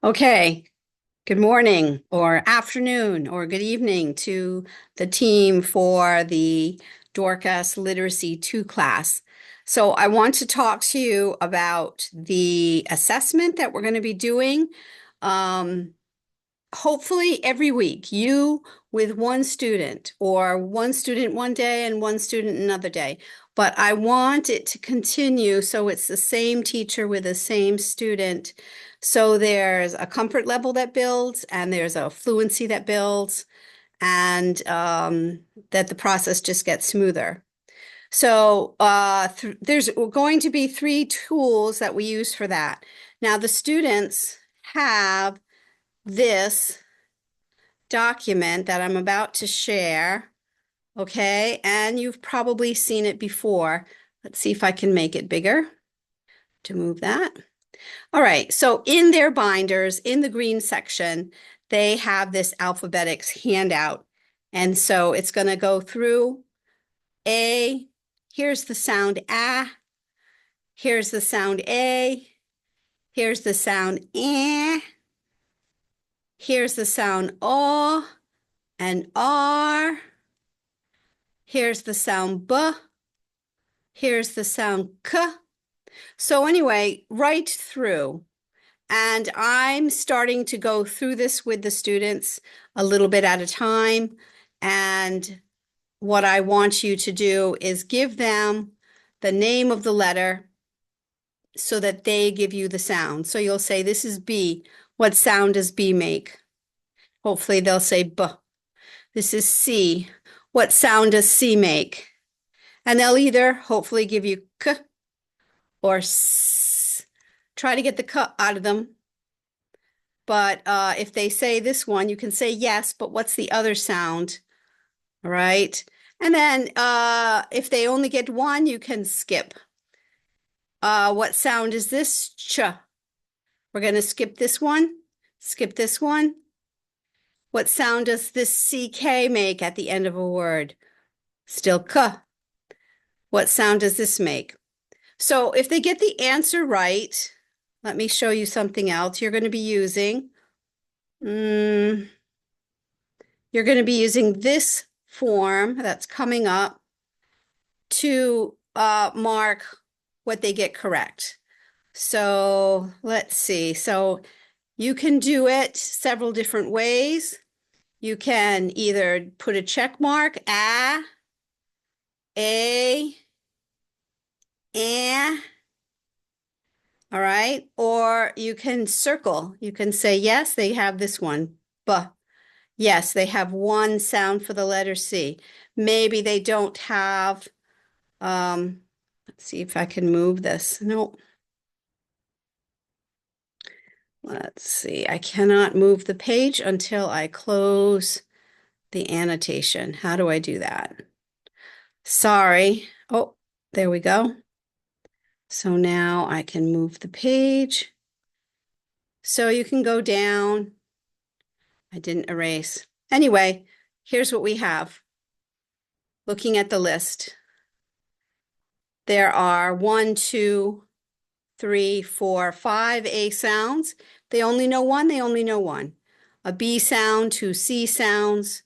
Okay, good morning or afternoon or good evening to the team for the Dorcas Literacy 2 class. So I want to talk to you about the assessment that we're going to be doing. Um, Hopefully every week, you with one student or one student one day and one student another day. But I want it to continue so it's the same teacher with the same student. So there's a comfort level that builds and there's a fluency that builds and that the process just gets smoother. So there's going to be three tools that we use for that. Now the students have this document that I'm about to share, okay? And you've probably seen it before. Let's see if I can make it bigger to move that. All right, so in their binders, in the green section, they have this Alphabetics handout. And so it's going to go through A, here's the sound ah, here's the sound A, here's the sound eh, here's the sound O and R. Here's the sound B. Here's the sound K. So anyway, right through. And I'm starting to go through this with the students a little bit at a time. And what I want you to do is give them the name of the letter so that they give you the sound. So you'll say, this is B. What sound does B make? Hopefully they'll say B. This is C. What sound does C make? And they'll either hopefully give you K or S. Try to get the K out of them. But if they say this one, you can say yes, but what's the other sound? All right. And then if they only get one, you can skip. What sound is this? Ch. We're going to skip this one. Skip this one. What sound does this CK make at the end of a word? Still K. What sound does this make? So if they get the answer right, let me show you something else you're going to be using. You're going to be using this form that's coming up to mark what they get correct. So let's see. So you can do it several different ways. You can either put a check mark, a, eh, all right? Or you can circle. You can say, yes, they have this one, but yes, they have one sound for the letter C. Maybe they don't have, let's see if I can move this. No. Let's see, I cannot move the page until I close the annotation. How do I do that? Sorry. Oh, there we go. So now I can move the page. So you can go down. I didn't erase. Anyway, here's what we have. Looking at the list, there are 1, 2, 3, 4, 5 A sounds. They only know one, they only know one. A B sound, 2 C sounds,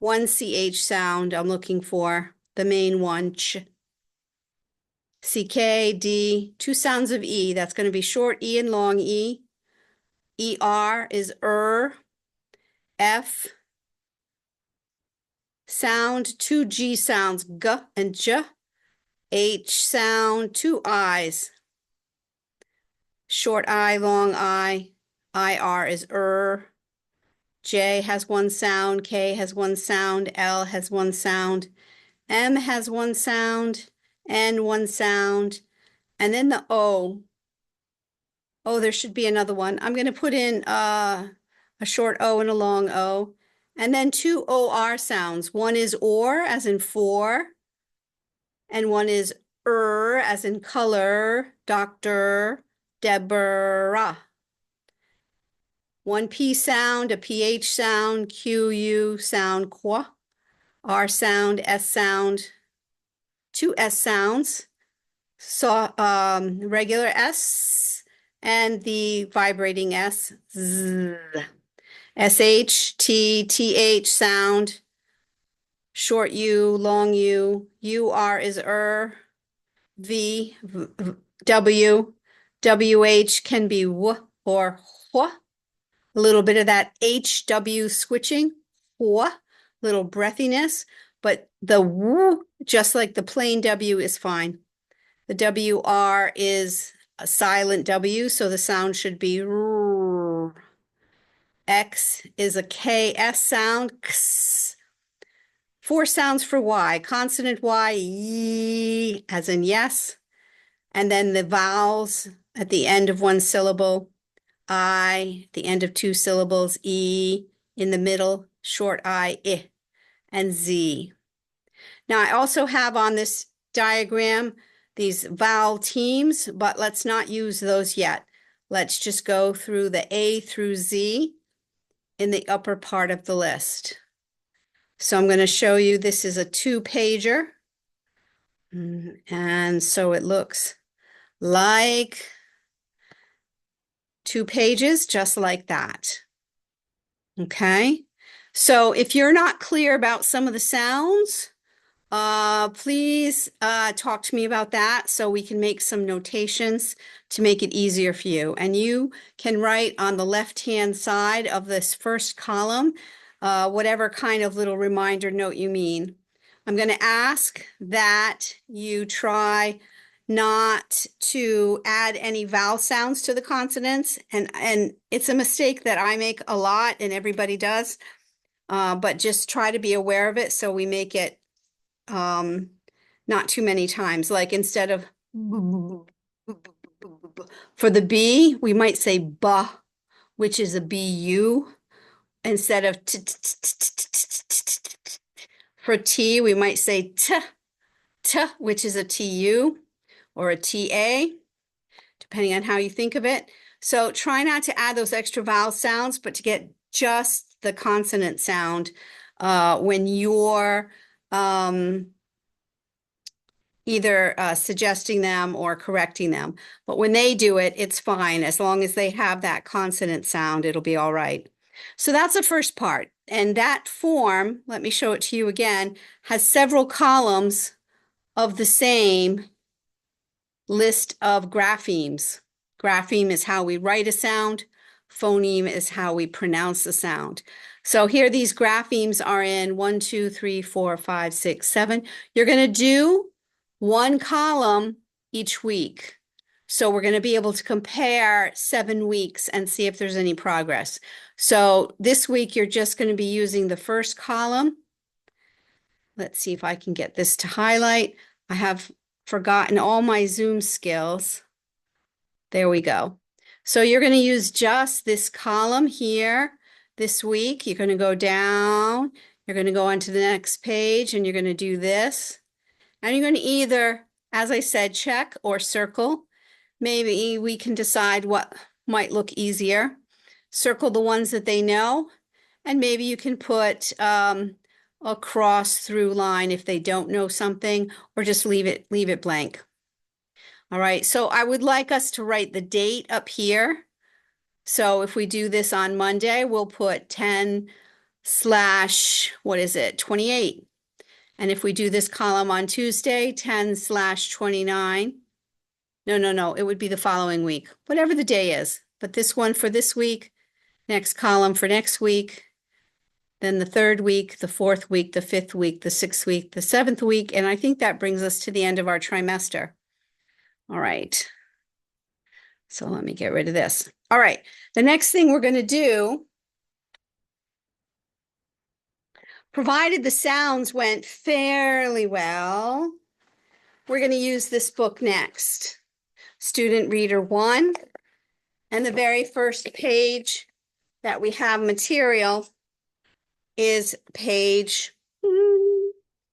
1 CH sound. I'm looking for the main one, ch. CK, D, 2 sounds of E. That's going to be short E and long E. ER is F. Sound, 2 G sounds, G and J. H sound, 2 I's. Short I, long I. IR is J has one sound, K has one sound, L has one sound, M has one sound, N one sound, and then the O. Oh, there should be another one. I'm going to put in a short O and a long O. And then 2 OR sounds. One is or, as in for, and one is as in color, Dr. Deborah. One P sound, a PH sound, QU sound, qua, R sound, S sound, 2 S sounds, so regular S and the vibrating S, Z. SH, T, TH sound, short U, long U, UR is V, W, WH can be W or Hwa. A little bit of that HW switching, Hwa, little breathiness, but the W, just like the plain W, is fine. The WR is a silent W, so the sound should be R. X is a KS sound, X. Four sounds for Y, consonant Y, Y, as in yes, and then the vowels at the end of one syllable, I, the end of two syllables, E, in the middle, short I, and Z. Now, I also have on this diagram these vowel teams, but let's not use those yet. Let's just go through the A through Z in the upper part of the list. So I'm going to show you, this is a 2-pager. And so it looks like 2 pages, just like that. Okay. So if you're not clear about some of the sounds, please talk to me about that so we can make some notations to make it easier for you. And you can write on the left-hand side of this first column, whatever kind of little reminder note you mean. I'm going to ask that you try not to add any vowel sounds to the consonants. And it's a mistake that I make a lot and everybody does, but just try to be aware of it so we make it not too many times. Like instead of for the B, we might say ba, which is a BU. Instead of for T, we might say t, which is a TU or a TA, depending on how you think of it. So try not to add those extra vowel sounds, but to get just the consonant sound when you're either suggesting them or correcting them. But when they do it, it's fine. As long as they have that consonant sound, it'll be all right. So that's the first part. And that form, let me show it to you again, has several columns of the same list of graphemes. Grapheme is how we write a sound. Phoneme is how we pronounce the sound. So here these graphemes are in 1, 2, 3, 4, 5, 6, 7. You're going to do one column each week. So we're going to be able to compare 7 weeks and see if there's any progress. So this week, you're just going to be using the first column. Let's see if I can get this to highlight. I have forgotten all my Zoom skills. There we go. So you're going to use just this column here this week. You're going to go down. You're going to go on to the next page and you're going to do this. And you're going to either, as I said, check or circle. Maybe we can decide what might look easier. Circle the ones that they know, and maybe you can put a cross through line if they don't know something, or just leave it blank. All right, so I would like us to write the date up here. So if we do this on Monday, we'll put 10 slash, what is it, 28. And if we do this column on Tuesday, 10 slash 29. No, it would be the following week, whatever the day is. But this one for this week, next column for next week, then the 3rd week, the 4th week, the 5th week, the 6th week, the 7th week. And I think that brings us to the end of our trimester. All right. So let me get rid of this. All right. The next thing we're going to do, provided the sounds went fairly well, we're going to use this book next. Student Reader 1. And the very first page that we have material is page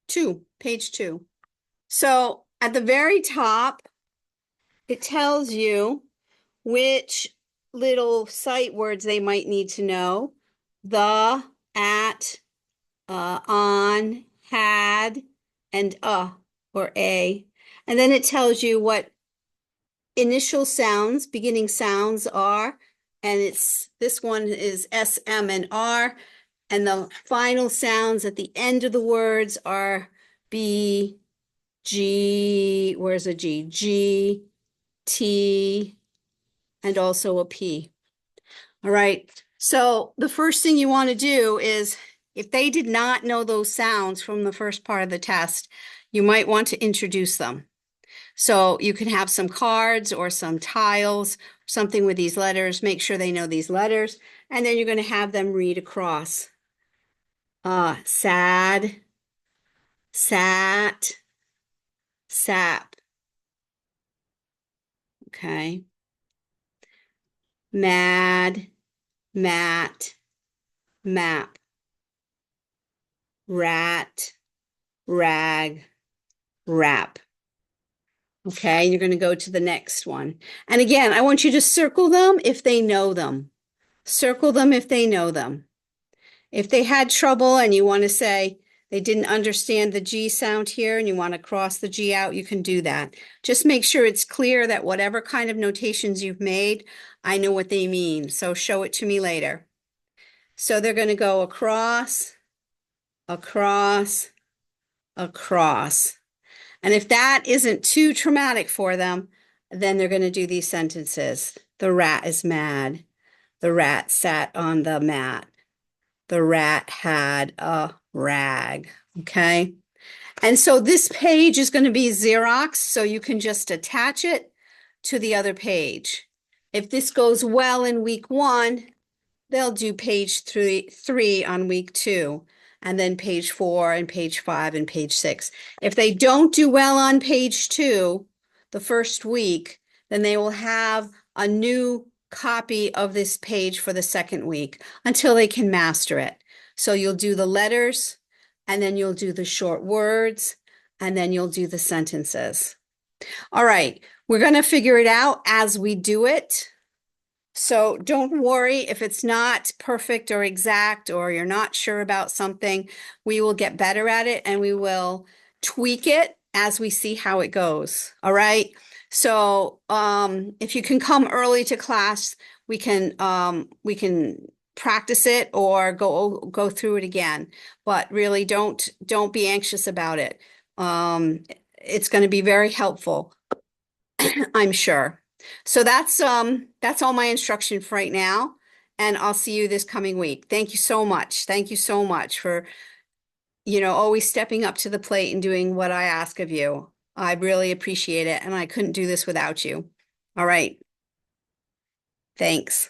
2, page 2. So at the very top, it tells you which little sight words they might need to know. The, at, on, had, and or a. And then it tells you what initial sounds, beginning sounds are, and this one is S, M, and R, and the final sounds at the end of the words are B, G, where's a G? G, T, and also a P. All right. So the first thing you want to do is, if they did not know those sounds from the first part of the test, you might want to introduce them. So you can have some cards or some tiles, something with these letters. Make sure they know these letters. And then you're going to have them read across. Sad, sat, sap. Okay. Mad, mat, map. Rat, rag, wrap. Okay, you're going to go to the next one. And again, I want you to circle them if they know them. Circle them if they know them. If they had trouble and you want to say they didn't understand the G sound here and you want to cross the G out, you can do that. Just make sure it's clear that whatever kind of notations you've made, I know what they mean. So show it to me later. So they're going to go across, across, across. And if that isn't too traumatic for them, then they're going to do these sentences. The rat is mad. The rat sat on the mat. The rat had a rag. Okay. And so this page is going to be Xerox, so you can just attach it to the other page. If this goes well in week 1, they'll do page three on week 2, and then page 4 and page 5 and page 6. If they don't do well on page 2, the first week, then they will have a new copy of this page for the second week until they can master it. So you'll do the letters, and then you'll do the short words, and then you'll do the sentences. All right, we're going to figure it out as we do it. So don't worry if it's not perfect or exact or you're not sure about something. We will get better at it and we will tweak it as we see how it goes. All right. So if you can come early to class, we can practice it or go through it again. But really don't be anxious about it. It's going to be very helpful, I'm sure. So that's all my instruction for right now, and I'll see you this coming week. Thank you so much. Thank you so much for, always stepping up to the plate and doing what I ask of you. I really appreciate it, and I couldn't do this without you. All right. Thanks.